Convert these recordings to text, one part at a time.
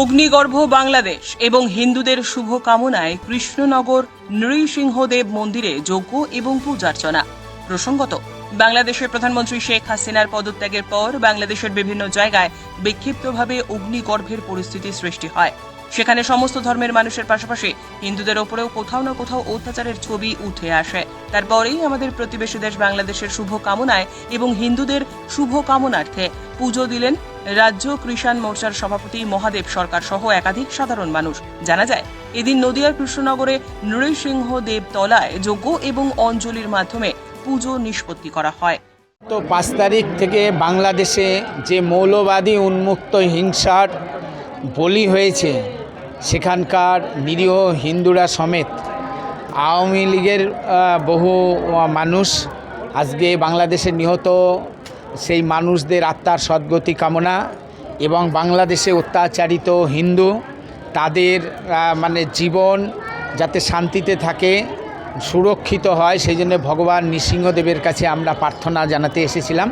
অগ্নিগর্ভ বাংলাদেশ এবং হিন্দুদের শুভ কামনায় কৃষ্ণনগর নৃসিংহদেব মন্দিরে যজ্ঞ এবং পূজার্চনা। প্রসঙ্গত, বাংলাদেশের প্রধানমন্ত্রী শেখ হাসিনার পদত্যাগের পর বাংলাদেশের বিভিন্ন জায়গায় বিক্ষিপ্তভাবে অগ্নিগর্ভের পরিস্থিতি সৃষ্টি হয়। সেখানে সমস্ত ধর্মের মানুষের পাশাপাশি হিন্দুদের ওপরেও কোথাও না কোথাও অত্যাচারের ছবি উঠে আসে। তারপরেই আমাদের প্রতিবেশী দেশ বাংলাদেশের শুভ কামনায় এবং হিন্দুদের শুভ কামনার্থে পুজো দিলেন রাজ্য কৃষাণ মোর্চার সভাপতি মহাদেব সরকার সহ একাধিক সাধারণ মানুষ। জানা যায়, এদিন নদিয়ার কৃষ্ণনগরে নৃসিংহদেব তলায় যজ্ঞ এবং অঞ্জলির মাধ্যমে পুজো নিষ্পত্তি করা হয়। তো 5 তারিখ থেকে বাংলাদেশে যে মৌলবাদী উন্মুক্ত হিংসার বলি হয়েছে, সেখানকার নিরীহ হিন্দুরা সমেত আওয়ামী লীগের বহু মানুষ আজকে বাংলাদেশে নিহত, সেই মানুষদের আত্মার সদ্গতি কামনা এবং বাংলাদেশে অত্যাচারিত হিন্দু তাদের জীবন যাতে শান্তিতে থাকে, সুরক্ষিত হয়, সেই জন্য ভগবান নৃসিংহদেবের কাছে আমরা প্রার্থনা জানাতে এসেছিলাম।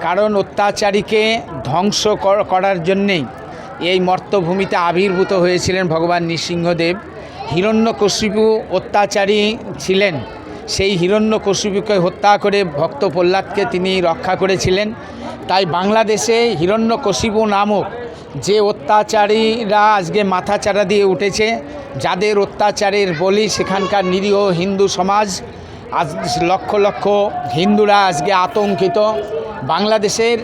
কারণ অত্যাচারীকে ধ্বংস করার জন্যেই এই মর্তভূমিতে আবির্ভূত হয়েছিলেন ভগবান নৃসিংহদেব। হিরণ্যকশিপু অত্যাচারী ছিলেন, সেই হিরণ্যকশিপুকে হত্যা করে ভক্ত প্রহ্লাদকে তিনি রক্ষা করেছিলেন। তাই বাংলাদেশে হিরণ্যকশিপু নামক যে অত্যাচারীরা আজকে মাথাচাড়া দিয়ে উঠেছে, যাদের অত্যাচারের বলি সেখানকার নিরীহ হিন্দু সমাজ, আজ লক্ষ লক্ষ হিন্দুরা আজকে আতঙ্কিত। বাংলাদেশের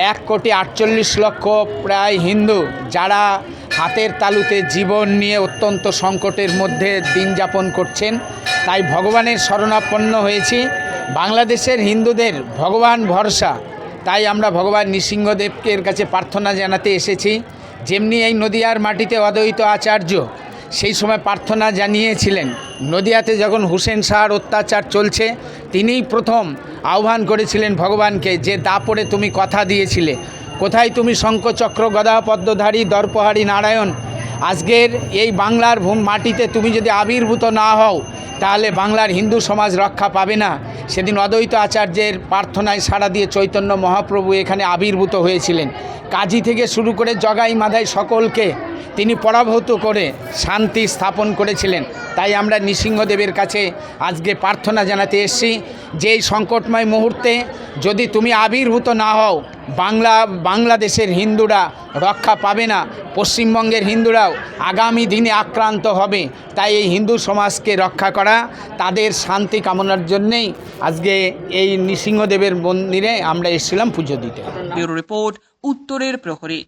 1,48,00,000 প্রায় হিন্দু যারা হাতের তালুতে জীবন নিয়ে অত্যন্ত সংকটের মধ্যে দিন যাপন করছেন। তাই ভগবানের শরণাপন্ন হয়েছি। বাংলাদেশের হিন্দুদের ভগবান ভরসা, তাই আমরা ভগবান নৃসিংহদেবের কাছে প্রার্থনা জানাতে এসেছি। যেমনি এই নদিয়ার মাটিতে অদ্বৈত আচার্য সেই সময় প্রার্থনা জানিয়েছিলেন, নদিয়াতে যখন হুসেন শাহর অত্যাচার চলছে, তিনিই প্রথম আহ্বান করেছিলেন ভগবানকে যে দাপরে তুমি কথা দিয়েছিলে, কোথায় তুমি শঙ্খচক্র গদা পদ্মধারী দর্পহারী নারায়ণ। আজকের এই বাংলার মাটিতে তুমি যদি আবির্ভূত না হও, তাহলে বাংলার হিন্দু সমাজ রক্ষা পাবে না। সেদিন অদ্বৈত আচার্যের প্রার্থনায় সাড়া দিয়ে চৈতন্য মহাপ্রভু এখানে আবির্ভূত হয়েছিলেন। কাজী থেকে শুরু করে জগাই মাধাই সকলকে তিনি পরাভূত করে শান্তি স্থাপন করেছিলেন। তাই আমরা নৃসিংহদেবের কাছে আজকে প্রার্থনা জানাতে এসেছি যে এই সংকটময় মুহূর্তে যদি তুমি আবির্ভূত না হও, বাংলাদেশের হিন্দুরা রক্ষা পাবে না, পশ্চিমবঙ্গের হিন্দুরাও আগামী দিনে আক্রান্ত হবে। তাই এই হিন্দু সমাজকে রক্ষা করা, তাদের শান্তি কামনার জন্যেই আজকে এই নৃসিংহদেবের মন্দিরে আমরা এসেছিলাম পুজো দিতে। ব্যুরো রিপোর্ট, উত্তরের প্রহরী।